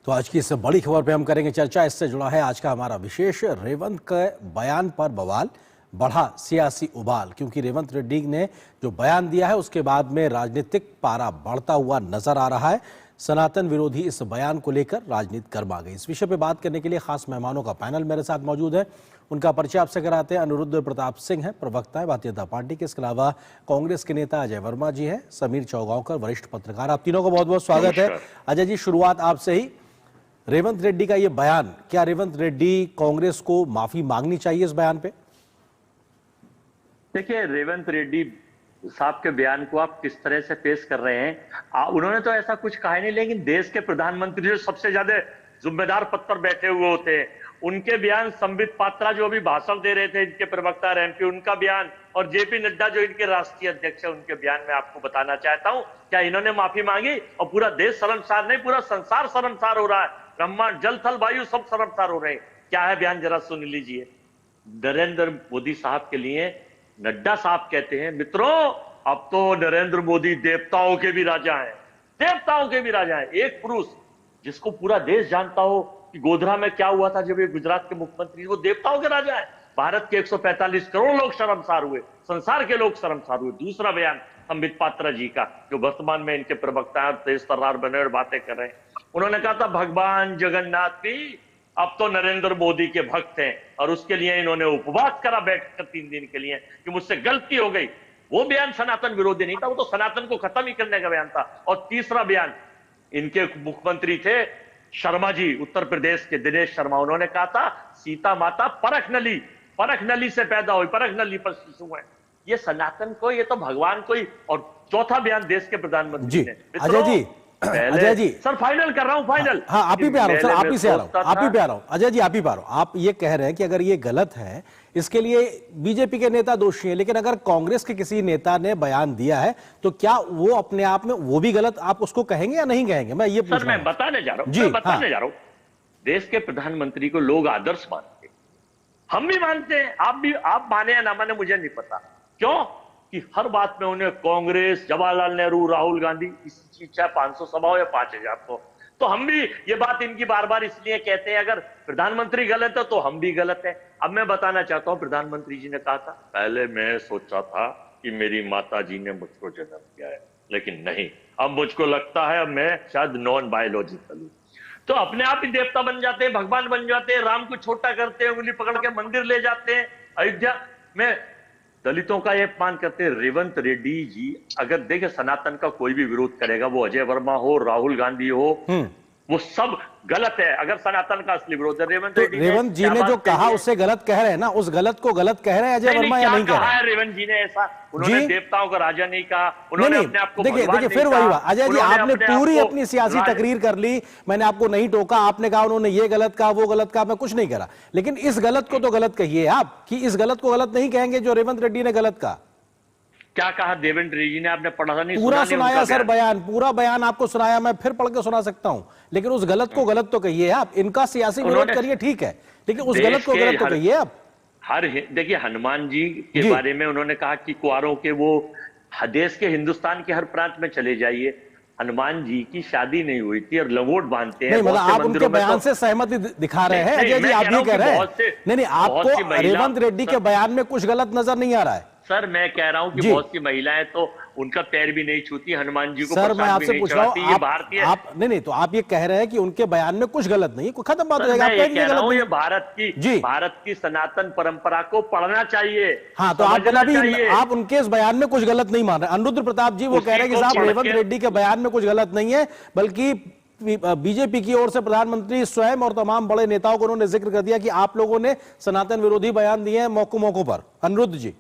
तो आज की इस बड़ी खबर पे हम करेंगे चर्चा। इससे जुड़ा है आज का हमारा विशेष। रेवंत के बयान पर बवाल, बढ़ा सियासी उबाल, क्योंकि रेवंत रेड्डी ने जो बयान दिया है उसके बाद में राजनीतिक पारा बढ़ता हुआ नजर आ रहा है। सनातन विरोधी इस बयान को लेकर राजनीति गर्मा गई। इस विषय पे बात करने के लिए खास मेहमानों का पैनल मेरे साथ मौजूद है। उनका परिचय आपसे कराते हैं। अनुरुद्ध प्रताप सिंह है, प्रवक्ता है भारतीय जनता पार्टी के। इसके अलावा कांग्रेस के नेता अजय वर्मा जी हैं, समीर चौगांवकर वरिष्ठ पत्रकार। आप तीनों को बहुत बहुत स्वागत है। अजय जी, शुरुआत आपसे ही। रेवंत रेड्डी का ये बयान, क्या रेवंत रेड्डी कांग्रेस को माफी मांगनी चाहिए इस बयान पे? देखिए, रेवंत रेड्डी साहब के बयान को आप किस तरह से पेश कर रहे हैं। उन्होंने तो ऐसा कुछ कहा नहीं, लेकिन देश के प्रधानमंत्री जो सबसे ज्यादा जिम्मेदार पद पर बैठे हुए होते हैं, उनके बयान, संबित पात्रा जो अभी भाषण दे रहे थे, इनके प्रवक्ता एमपी, उनका बयान, और जेपी नड्डा जो इनके राष्ट्रीय अध्यक्ष है, उनके बयान में आपको बताना चाहता हूं, क्या इन्होंने माफी मांगी? और पूरा देश शर्मसार नहीं, पूरा संसार शर्मसार हो रहा है। ब्रह्मांड, जल थल वायु सब शर्मसार हो रहे हैं। क्या है बयान, जरा सुन लीजिए। नरेंद्र मोदी साहब के लिए नड्डा साहब कहते हैं, मित्रों, अब तो नरेंद्र मोदी देवताओं के भी राजा हैं, देवताओं के भी राजा हैं। एक पुरुष जिसको पूरा देश जानता हो कि गोधरा में क्या हुआ था जब ये गुजरात के मुख्यमंत्री, वो देवताओं के राजा है। भारत के 145 करोड़ लोग शर्मसार हुए, संसार के लोग शर्मसार हुए। दूसरा बयान संबित पात्रा जी का, जो वर्तमान में इनके प्रवक्ता हैं, तेज तर्रार बने और बातें कर रहे हैं। उन्होंने कहा था, भगवान जगन्नाथ भी अब तो नरेंद्र मोदी के भक्त हैं, और उसके लिए इन्होंने उपवास करा बैठकर 3 दिन के लिए कि मुझसे गलती हो गई। वो बयान सनातन विरोधी नहीं था, वो तो सनातन को खत्म ही करने का बयान था। और तीसरा बयान, इनके मुख्यमंत्री थे शर्मा जी, उत्तर प्रदेश के दिनेश शर्मा, उन्होंने कहा था, सीता माता परख नली से पैदा हुई, परख नली पर शिशु है। ये सनातन को, ये तो भगवान को ही। और चौथा बयान देश के प्रधानमंत्री ने। अजय जी, सर फाइनल कर रहा हूं, फाइनल। हाँ, आप ही पे आ रहा हूं सर, आप ही से आ रहा हूं, आप ही पे आ रहा हूं। अजय जी, आप ही पे आ रहा हूं। आप ये कह रहे हैं कि अगर ये गलत है, इसके लिए बीजेपी के नेता दोषी हैं, लेकिन अगर कांग्रेस के किसी नेता ने बयान दिया है तो क्या वो अपने आप में वो भी गलत, आप उसको कहेंगे या नहीं कहेंगे? मैं ये पूछ रहा हूं। मैं बताने जा रहा हूं। देश के प्रधानमंत्री को लोग आदर्श मानते हैं, हम भी मानते हैं, आप माने या ना माने मुझे नहीं पता। क्यों कि हर बात में उन्हें कांग्रेस, जवाहरलाल नेहरू, राहुल गांधी, इसी चीज, चाहे 500 सभा हो या 5000 तो हम भी ये बात इनकी बार बार इसलिए कहते हैं, अगर प्रधानमंत्री गलत है तो हम भी गलत है। अब मैं बताना चाहता हूं, प्रधानमंत्री जी ने कहा था, पहले मैं सोचा था कि मेरी माता जी ने मुझको जन्म दिया है, लेकिन नहीं, अब मुझको लगता है अब मैं शायद नॉन बायोलॉजिकल हूं। तो अपने आप ही देवता बन जाते हैं, भगवान बन जाते हैं, राम को छोटा करते हैं, उंगली पकड़ के मंदिर ले जाते हैं। अयोध्या में दलितों का ये अपमान करते हैं। रेवंत रेड्डी जी, अगर देखे, सनातन का कोई भी विरोध करेगा, वो अजय वर्मा हो, राहुल गांधी हो, वो सब गलत है। अगर सनातन का असली विरोध है, रेवंत जी ने जो कहा उससे गलत कह रहे हैं ना, उस गलत को गलत कह रहे हैं अजय वर्मा, या नहीं कह रहे हैं? रेवंत जी ने ऐसा, उन्होंने देवताओं का राजा नहीं कहा, उन्होंने अपने आप को देखिए फिर वही बात। अजय जी, आपने पूरी अपनी सियासी तकरीर कर ली, मैंने आपको नहीं टोका, आपने कहा उन्होंने ये गलत कहा, वो गलत कहा, मैं कुछ नहीं करा, लेकिन इस गलत को तो गलत कहिए आप, कि इस गलत को गलत नहीं कहेंगे जो रेवंत रेड्डी ने गलत कहा। क्या कहा देवेंद्र रेड्डी ने? आपने पढ़ा था? नहीं, पूरा सुनाया सर बयान, पूरा बयान आपको सुनाया, मैं फिर पढ़ के सुना सकता हूं, लेकिन उस गलत को गलत तो कहिए आप। इनका सियासी विरोध करिए, ठीक है, लेकिन उस गलत को गलत तो कहिए आप। देखिए, हनुमान जी के बारे में उन्होंने कहा कि कुंवारों के, वो देश के, हिंदुस्तान के हर प्रांत में चले जाइए, हनुमान जी की शादी नहीं हुई थी और लंगोट बांधते हैं। नहीं, मतलब आप उनके बयान से सहमति दिखा रहे हैं अजय जी, आप ये कह रहे हैं? नहीं, आपको रेवंत रेड्डी के बयान में कुछ गलत नजर नहीं आ रहा है? सर मैं कह रहा हूं कि बहुत सी महिलाएं तो उनका पैर भी नहीं छूती, हनुमान जी को सर मैं आपसे पूछ रहा हूं, आप नहीं, तो आप ये कह रहे हैं कि उनके बयान में कुछ गलत नहीं, कोई खत्म बात हो जाएगा। मैं कह रहा हूं, ये भारत की सनातन परंपरा को पढ़ना चाहिए। हाँ, तो आप उनके इस बयान में कुछ गलत नहीं मान रहे। अनुरुद्ध प्रताप जी वो कह रहे हैं कि साहब, रेवंत रेड्डी के बयान में कुछ गलत नहीं है, बल्कि बीजेपी की ओर से प्रधानमंत्री स्वयं और तमाम बड़े नेताओं को उन्होंने जिक्र कर दिया कि आप लोगों ने सनातन विरोधी बयान दिए हैं मौकों पर। अनुरुद्ध जी,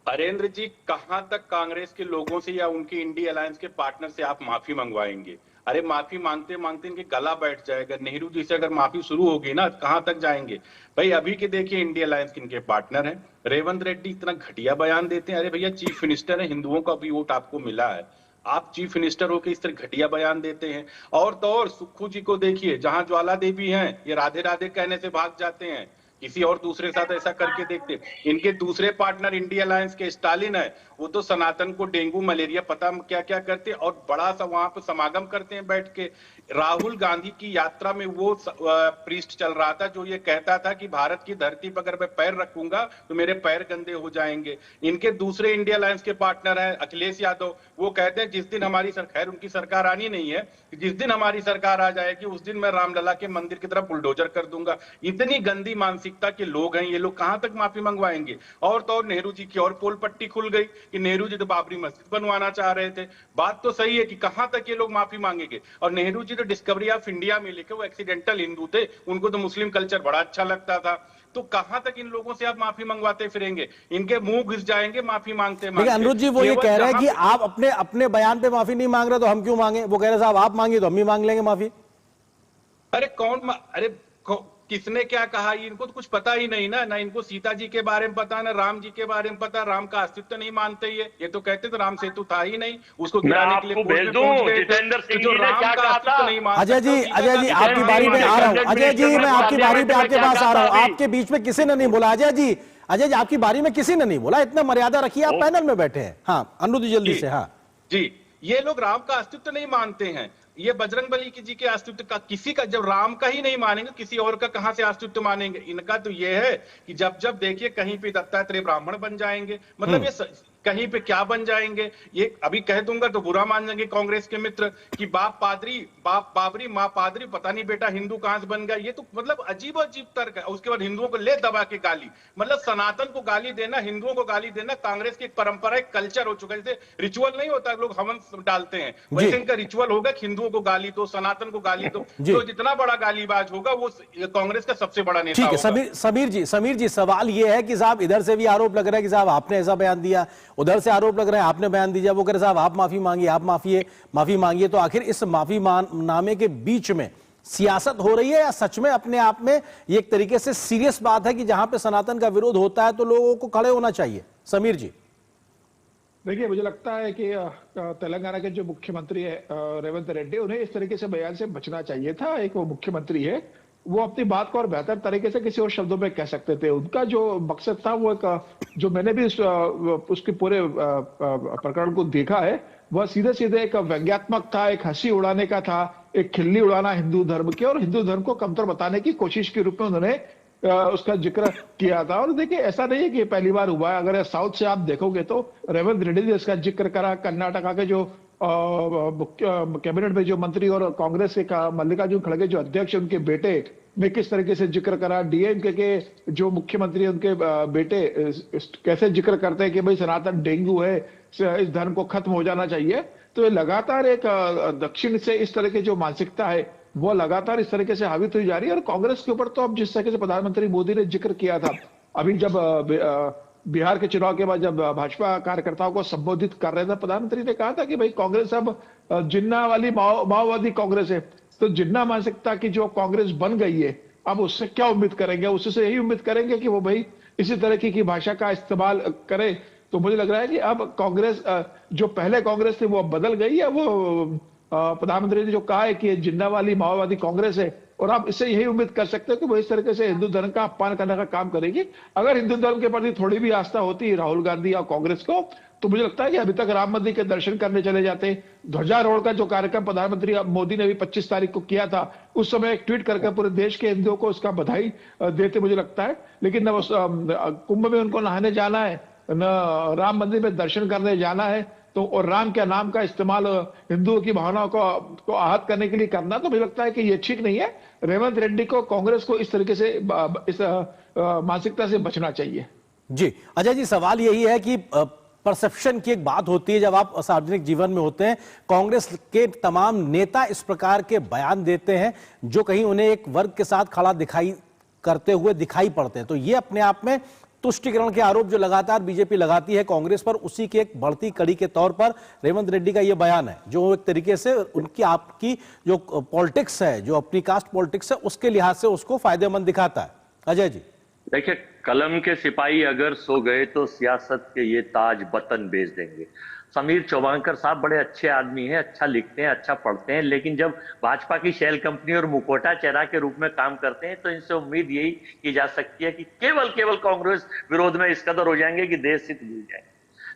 हरेंद्र जी, कहां तक कांग्रेस के लोगों से या उनके इंडी अलायंस के पार्टनर से आप माफी मंगवाएंगे? अरे माफी मांगते मांगते इनके गला बैठ जाएगा। नेहरू जी से अगर माफी शुरू होगी ना, कहां तक जाएंगे भाई? अभी के देखिए, इंडी अलायंस किनके पार्टनर हैं। रेवंत रेड्डी इतना घटिया बयान देते हैं। अरे भैया, चीफ मिनिस्टर है, हिंदुओं का भी वोट आपको मिला है, आप चीफ मिनिस्टर होकर इस तरह घटिया बयान देते हैं। और तो और सुक्खू जी को देखिए, जहां ज्वाला देवी हैं, ये राधे राधे कहने से भाग जाते हैं, किसी और दूसरे के साथ ऐसा करके देखते। इनके दूसरे पार्टनर इंडिया अलायंस के स्टालिन है, वो तो सनातन को डेंगू मलेरिया पता क्या क्या करते और बड़ा सा वहां पर समागम करते हैं बैठ के। राहुल गांधी की यात्रा में वो प्रीस्ट चल रहा था जो ये कहता था कि भारत की धरती पर अगर मैं पैर रखूंगा तो मेरे पैर गंदे हो जाएंगे। इनके दूसरे इंडिया अलायंस के पार्टनर हैं अखिलेश यादव, वो कहते हैं जिस दिन हमारी सरकार, उनकी सरकार आनी नहीं है, जिस दिन हमारी सरकार आ जाएगी उस दिन मैं रामलला के मंदिर की तरफ बुलडोजर कर दूंगा। इतनी गंदी मानसिकता के लोग हैं ये लोग, कहां तक माफी मंगवाएंगे। और तो और नेहरू जी की और पोल पट्टी खुल गई कि नेहरू जी तो बाबरी मस्जिद बनवाना चाह रहे थे। बात तो सही है कि कहां तक ये लोग माफी मांगेंगे। और नेहरू जी तो डिस्कवरी ऑफ इंडिया में लिखे, वो एक्सीडेंटल हिंदू थे, उनको तो मुस्लिम कल्चर बड़ा अच्छा लगता था। तो कहां तक इन लोगों से आप माफी मंगवाते फिरेंगे, इनके मुंह घिस जाएंगे माफी मांगते मांगते। अनिरुद्ध जी वो ये कह रहे हैं कि आप अपने अपने बयान पे माफी नहीं मांग रहे तो हम क्यों मांगे। वो कह रहे साहब आप मांगे तो हम भी मांग लेंगे माफी। अरे अरे किसने क्या कहा, इनको तो कुछ पता ही नहीं ना इनको सीता जी के बारे में पता, ना राम जी के बारे में पता, राम का अस्तित्व नहीं मानते ये तो कहते थे राम सेतु था ही नहीं, उसको गिराने के लिए भेज दूं जितेंद्र सिंह जी ने क्या कहा था। अजय जी आपकी बारी पे आ रहा हूं। अजय जी मैं आपकी बारी पे आपके पास आ रहा हूं। आपके बीच में किसी ने नहीं बोला। अजय जी आपकी बारी में किसी ने नहीं बोला, इतना मर्यादा रखिए, आप पैनल में बैठे हैं। हाँ अनिरुद्ध जल्दी से। हाँ जी, ये लोग राम का अस्तित्व नहीं मानते हैं, ये बजरंगबली जी के अस्तित्व का, किसी का, जब राम का ही नहीं मानेंगे किसी और का कहां से अस्तित्व मानेंगे। इनका तो ये है कि जब जब देखिए कहीं पे दत्तात्रेय ब्राह्मण बन जाएंगे, मतलब ये कहीं पे क्या बन जाएंगे। ये अभी कह दूंगा तो बुरा मान जाएंगे कांग्रेस के मित्र कि बाप पादरी, बाप बाबरी, माँ पादरी, पता नहीं बेटा हिंदू कहां से बन गया। ये तो मतलब अजीब अजीब तर्क है। उसके बाद हिंदुओं को ले दबा के गाली, मतलब सनातन को गाली देना, हिंदुओं को गाली देना कांग्रेस की एक परंपरा, एक कल्चर हो चुका है। जैसे रिचुअल नहीं होता लोग हवन डालते हैं, वैसे इनका रिचुअल होगा हिंदुओं को गाली दो, सनातन को गाली दो। तो जितना बड़ा गालीबाज होगा वो कांग्रेस का सबसे बड़ा नेता होगा। ठीक है समीर जी सवाल ये है कि साहब इधर से भी आरोप लग रहा है कि साहब आपने ऐसा बयान दिया, उधर से आरोप लग रहा है आपने बयान दिया। वो कह रहे साहब आप माफी मांगिए, आप माफी मांगिए। तो आखिर इस माफी नामे के बीच में सियासत हो रही है या सच में अपने आप में ये एक तरीके से सीरियस बात है कि जहां पे सनातन का विरोध होता है तो लोगों को खड़े होना चाहिए। समीर जी देखिए, मुझे लगता है कि तेलंगाना के जो मुख्यमंत्री है रेवंत रेड्डी, उन्हें इस तरीके से बयान से बचना चाहिए था। एक वो मुख्यमंत्री है, वो अपनी बात को और बेहतर तरीके से किसी और शब्दों में कह सकते थे। उनका जो मकसद था वो एक, जो मैंने भी उसके पूरे प्रकरण को देखा है, वह सीधे सीधे एक व्यंग्यात्मक था, एक हंसी उड़ाने का था, एक खिल्ली उड़ाना हिंदू धर्म की, और हिंदू धर्म को कमतर बताने की कोशिश के रूप में उन्होंने उसका जिक्र किया था। और देखिए ऐसा नहीं है कि पहली बार हुआ है, अगर साउथ से आप देखोगे तो रेवंत रेड्डी ने इसका जिक्र करा। कर्नाटका के जो कैबिनेट में जो मंत्री और कांग्रेस के मल्लिकार्जुन खड़गे जो अध्यक्ष, उनके बेटे ने किस तरीके से जिक्र करा। डीएमके के जो मुख्यमंत्री, उनके बेटे कैसे जिक्र करते हैं कि भाई सनातन डेंगू है, इस धर्म को खत्म हो जाना चाहिए। तो ये लगातार एक दक्षिण से इस तरह की जो मानसिकता है वो लगातार इस तरीके से हावी हुई जा रही है। और कांग्रेस के ऊपर तो अब जिस तरीके से प्रधानमंत्री मोदी ने जिक्र किया था, अभी जब बिहार के चुनाव के बाद जब भाजपा कार्यकर्ताओं को संबोधित कर रहे थे, प्रधानमंत्री ने कहा था कि भाई कांग्रेस अब जिन्ना वाली माओवादी कांग्रेस है। तो जिन्ना मानसिकता की जो कांग्रेस बन गई है, अब उससे क्या उम्मीद करेंगे, उससे यही उम्मीद करेंगे कि वो भाई इसी तरह की भाषा का इस्तेमाल करे। तो मुझे लग रहा है कि अब कांग्रेस, जो पहले कांग्रेस थी, वो अब बदल गई है। वो प्रधानमंत्री ने जो कहा है कि जिन्ना वाली माओवादी कांग्रेस है, और आप इससे यही उम्मीद कर सकते हो कि वो इस तरीके से हिंदू धर्म का अपमान करने का काम करेगी। अगर हिंदू धर्म के प्रति थोड़ी भी आस्था होती है राहुल गांधी और कांग्रेस को, तो मुझे लगता है कि अभी तक राम मंदिर के दर्शन करने चले जाते। ध्वजारोहण का जो कार्यक्रम प्रधानमंत्री मोदी ने भी 25 तारीख को किया था, उस समय एक ट्वीट करके पूरे देश के हिंदुओं को उसका बधाई देते मुझे लगता है। लेकिन न कुंभ में उनको नहाने जाना है, न राम मंदिर में दर्शन करने जाना है, तो और राम के नाम का इस्तेमाल हिंदुओं की भावनाओं को आहत करने के लिए करना, तो मुझे लगता है कि ये ठीक नहीं है। रेवंत रेड्डी को, कांग्रेस को इस तरीके से, इस मानसिकता से बचना चाहिए। जी अजय जी, सवाल यही है कि परसेप्शन की एक बात होती है जब आप सार्वजनिक जीवन में होते हैं। कांग्रेस के तमाम नेता इस प्रकार के बयान देते हैं जो कहीं उन्हें एक वर्ग के साथ खड़ा करते हुए दिखाई पड़ते हैं। तो ये अपने आप में तुष्टिकरण के आरोप जो लगातार बीजेपी लगाती है कांग्रेस पर, उसी की एक बढ़ती कड़ी के तौर पर रेवंत रेड्डी का ये बयान है, जो एक तरीके से उनकी आपकी जो पॉलिटिक्स है, जो अपनी कास्ट पॉलिटिक्स है, उसके लिहाज से उसको फायदेमंद दिखाता है। अजय जी देखिए, कलम के सिपाही अगर सो गए तो सियासत के ये ताज बतन बेच देंगे। समीर चौबांकर साहब बड़े अच्छे आदमी हैं, अच्छा लिखते हैं, अच्छा पढ़ते हैं, लेकिन जब भाजपा की शेल कंपनी और मुखौटा चेहरा के रूप में काम करते हैं तो इनसे उम्मीद यही की जा सकती है कि केवल कांग्रेस विरोध में इस कदर हो जाएंगे कि देश हित भूल जाएंगे।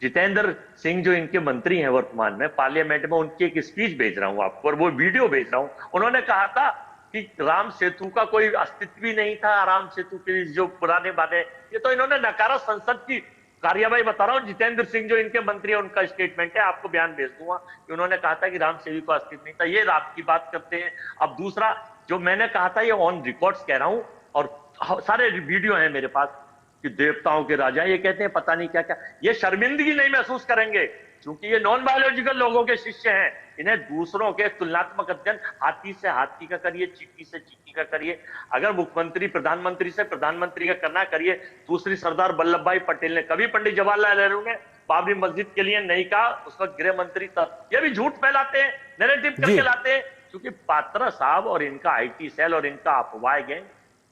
जितेंद्र सिंह जो इनके मंत्री हैं वर्तमान में, पार्लियामेंट में उनकी एक स्पीच भेज रहा हूं आपको और वो वीडियो भेज रहा हूं। उन्होंने कहा था कि राम सेतु का कोई अस्तित्व ही नहीं था, राम सेतु के जो पुराने बातें, ये तो इन्होंने नकारा। संसद की कार्यवाही बता रहा हूं, जितेंद्र सिंह जो इनके मंत्री है उनका स्टेटमेंट है, आपको बयान भेज दूंगा कि उन्होंने कहा था कि राम सेतु का अस्तित्व नहीं था। ये रात की बात करते हैं। अब दूसरा जो मैंने कहा था, ये ऑन रिकॉर्ड्स कह रहा हूं और सारे वीडियो हैं मेरे पास कि देवताओं के राजा, ये कहते हैं पता नहीं क्या क्या। ये शर्मिंदगी नहीं महसूस करेंगे क्योंकि ये नॉन बायोलॉजिकल लोगों के शिष्य हैं। इन्हें दूसरों के तुलनात्मक अध्ययन हाथी से हाथी का करिए, चींटी से चींटी का करिए। अगर मुख्यमंत्री प्रधानमंत्री से प्रधानमंत्री का करना करिए। दूसरी, सरदार वल्लभ भाई पटेल ने कभी पंडित जवाहरलाल नेहरू ने बाबरी मस्जिद के लिए नहीं कहा, उस वक्त गृह मंत्री था। ये भी झूठ फैलाते हैं, नैरेटिव करके लाते हैं, क्योंकि पात्रा साहब और इनका आईटी सेल और इनका अफवाह गैंग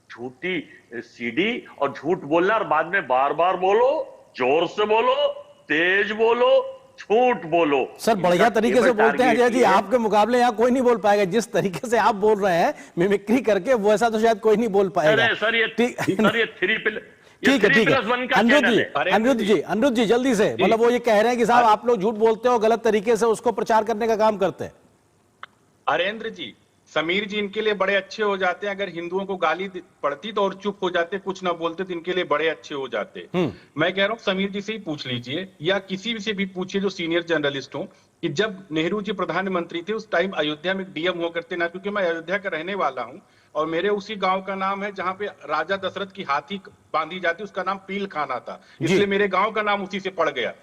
झूठी सीडी और झूठ बोलना और बाद में बार बार बोलो, जोर से बोलो, तेज बोलो, झूठ बोलो। सर बढ़िया तरीके से बोलते हैं अजय जी, आपके मुकाबले यहाँ कोई नहीं बोल पाएगा। जिस तरीके से आप बोल रहे हैं मिमिक्री करके, वो ऐसा तो शायद कोई नहीं बोल पाएगा। सर ये ठीक है, ठीक है। अनिरुद्ध जी जल्दी से, मतलब वो ये कह रहे हैं कि साहब आप लोग झूठ बोलते हो, गलत तरीके से उसको प्रचार करने का काम करते हैं। हरेंद्र जी, समीर जी इनके लिए बड़े अच्छे हो जाते हैं। अगर हिंदुओं को गाली पड़ती तो और चुप हो जाते, कुछ ना बोलते, तो इनके लिए बड़े अच्छे हो जाते। मैं कह रहा हूं समीर जी से ही पूछ लीजिए या किसी भी से भी पूछिए जो सीनियर जर्नलिस्ट हो, कि जब नेहरू जी प्रधानमंत्री थे उस टाइम अयोध्या में डीएम हुआ करते ना, क्योंकि मैं अयोध्या का रहने वाला हूं और मेरे उसी गांव का नाम है जहां पे राजा दशरथ की हाथी बांधी जाती, उसका नाम पील खाना था, इसलिए मेरे गांव का नाम उसी से पड़ गया।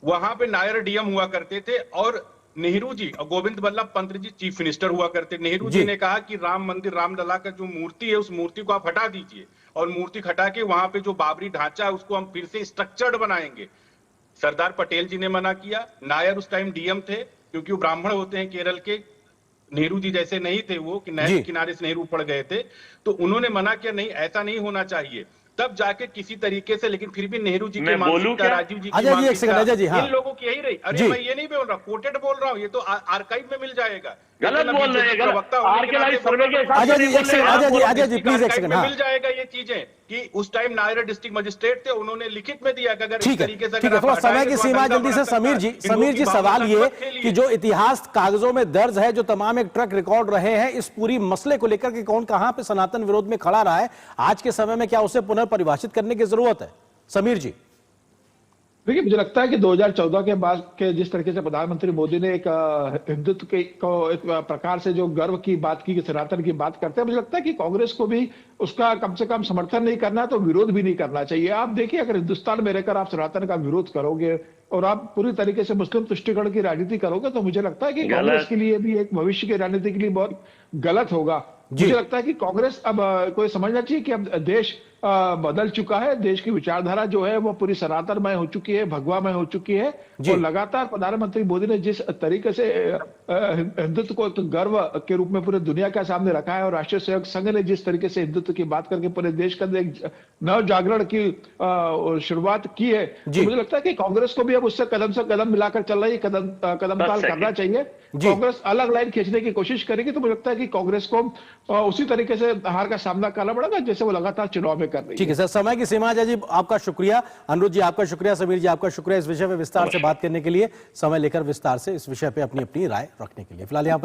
वहां पे नायर डीएम हुआ करते थे और नेहरू जी और गोविंद बल्लभ पंत जी चीफ मिनिस्टर हुआ करते। नेहरू जी ने कहा कि राम मंदिर, रामलला का जो मूर्ति है उस मूर्ति को आप हटा दीजिए और मूर्ति हटा के वहां पे जो बाबरी ढांचा है उसको हम फिर से स्ट्रक्चर्ड बनाएंगे। सरदार पटेल जी ने मना किया। नायर उस टाइम डीएम थे, क्योंकि वो ब्राह्मण होते हैं केरल के, नेहरू जी जैसे नहीं थे वो कि नहर किनारे से नेहरू पड़ गए थे, तो उन्होंने मना किया, नहीं ऐसा नहीं होना चाहिए। तब जाके किसी तरीके से, लेकिन फिर भी नेहरू जी की मानसिकता, राजीव जी की मानसिकता, इन लोगों की यही रही। अरे मैं ये नहीं बोल रहा, कोटेड बोल रहा हूँ, ये तो आर्काइव में मिल जाएगा। गलत बोल रहे हैं, मिल जाएगा ये चीजें कि उस टाइम नायर डिस्ट्रिक्ट मजिस्ट्रेट थे, उन्होंने लिखित में दिया कि अगर इस तरीके से थोड़ा समय की सीमा जल्दी से। समीर जी सवाल ये कि जो इतिहास कागजों में दर्ज है, जो तमाम एक ट्रैक रिकॉर्ड रहे हैं इस पूरी मसले को लेकर के, कौन कहां पे सनातन विरोध में खड़ा रहा है, आज के समय में क्या उसे पुनर्परिभाषित करने की जरूरत है? समीर जी देखिए, मुझे लगता है कि 2014 के बाद के जिस तरीके से प्रधानमंत्री मोदी ने एक हिंदुत्व को एक प्रकार से जो गर्व की बात की, सनातन की बात करते हैं, मुझे लगता है कि कांग्रेस को भी उसका कम से कम समर्थन नहीं करना तो विरोध भी नहीं करना चाहिए। आप देखिए, अगर हिंदुस्तान में रहकर आप सनातन का विरोध करोगे और आप पूरी तरीके से मुस्लिम तुष्टिकरण की राजनीति करोगे तो मुझे लगता है कि कांग्रेस के लिए भी एक भविष्य की राजनीति के लिए बहुत गलत होगा। मुझे लगता है कि कांग्रेस अब को समझना चाहिए कि अब देश बदल चुका है, देश की विचारधारा जो है वो पूरी सनातनमय हो चुकी है, भगवामय हो चुकी है। और लगातार प्रधानमंत्री मोदी ने जिस तरीके से हिंदुत्व को एक गर्व के रूप में पूरे दुनिया के सामने रखा है और राष्ट्रीय सहयोग संघ ने जिस तरीके से हिंदुत्व की बात करके पूरे देश के अंदर एक नव जागरण की शुरुआत की है, तो मुझे लगता है कि कांग्रेस को भी अब उससे कदम से कदम मिलाकर चल रही, कदम ताल करना चाहिए। कांग्रेस अलग लाइन खींचने की कोशिश करेगी तो मुझे लगता है कि कांग्रेस को उसी तरीके से हार का सामना करना पड़ेगा जैसे वो लगातार चुनाव में कर रही है। ठीक है सर, समय की सीमा जी आपका शुक्रिया, अनिरुद्ध जी आपका शुक्रिया, समीर जी आपका शुक्रिया इस विषय पे विस्तार से बात करने के लिए, समय लेकर विस्तार से इस विषय पे अपनी अपनी राय रखने के लिए। फिलहाल यहाँ पर